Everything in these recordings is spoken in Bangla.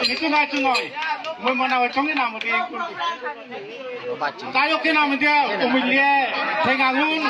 কিছু না কিছু নয় মই মনে হয় সঙ্গে নাম দিয়ে তাই ওকে নাম দিয়া মিলিয়ে ঠেঙাগুন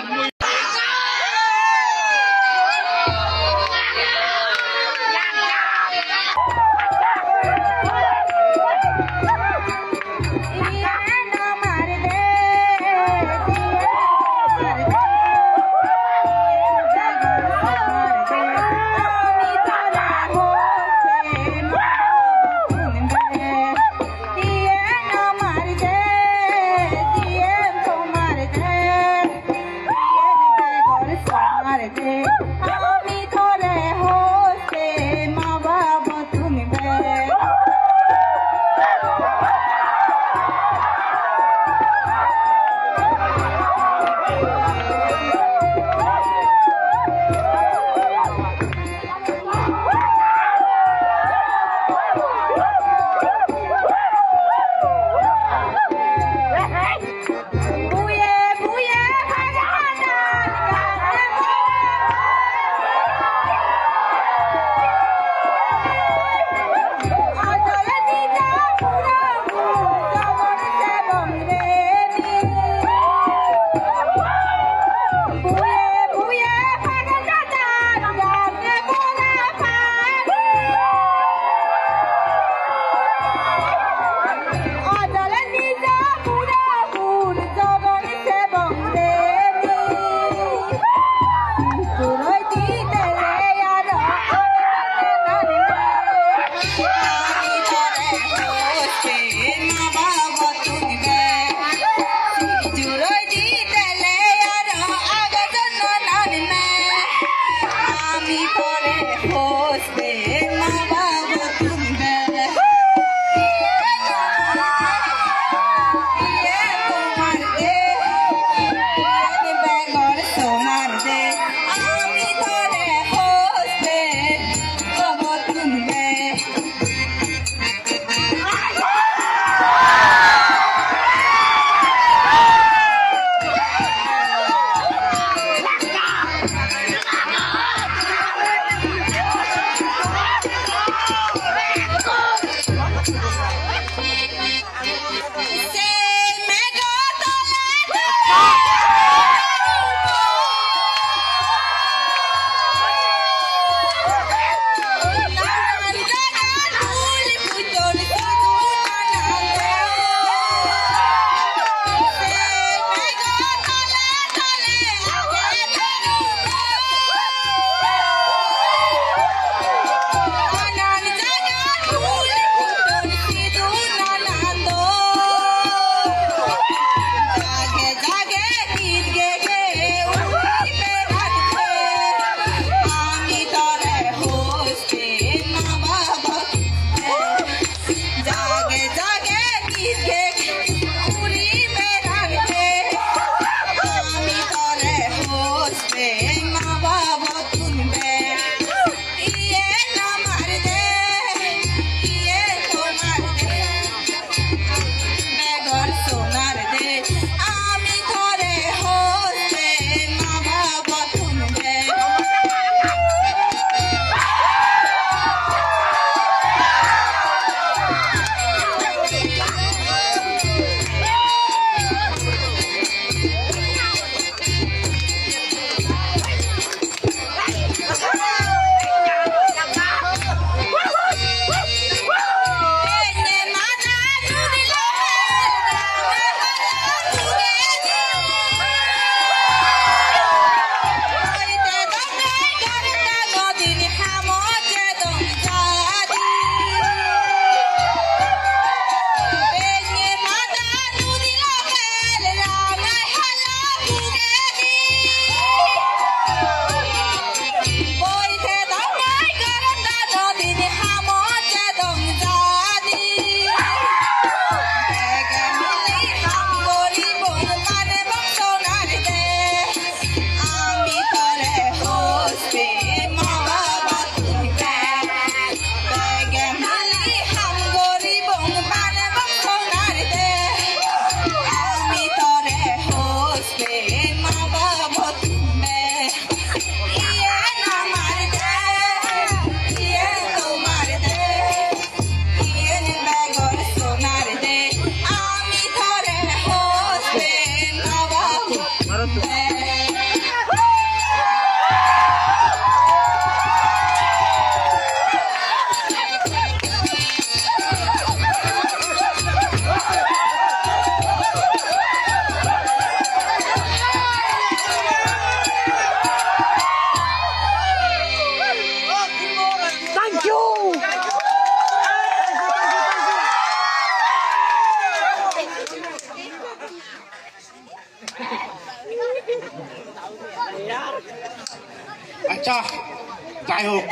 যাই হোক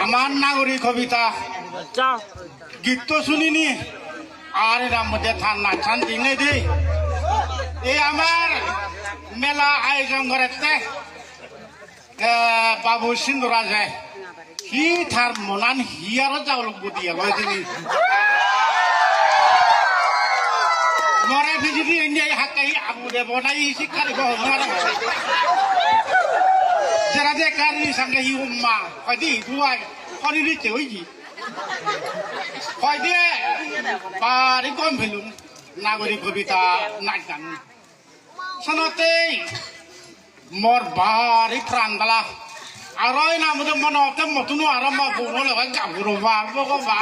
আমার নাগরিক কবিতা গীত তো শুনিনি আর এর মধ্যে থান না ছান দিনে দিই এই আমার মেলা আয়োজন করেছে বাবু সিন্ধুরাজে হি থার মনান হি আরো যাওয়াল বুদিয়া লয় দিবি মরে ভিজিটি ইন্ডিয়ায় হাকাই আগুদে বনাই শিক্ষারি বহমারা যারা যে কারি সঙ্গে হি উম্মা হয়দি দুয়াই হরিরি তেউজি হয়দি বাড়ি কম ফেলুন নাগরিক কবিতা নাচ গান শোনতে মোর বাড়ি প্রাণবালা আর ওই নাম মনে হতে মতন আরো মা বড় লাগে গাবুরো বা বগবা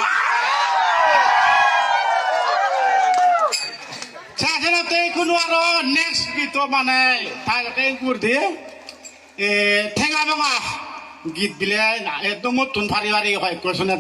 সাধারণতে কোনো আরো নেক্সট গীত মানে তাকে গুড় ঠেঙা ভাঙা গীত বিলে একদম নতুন ফারি ফারি হয় কোশনে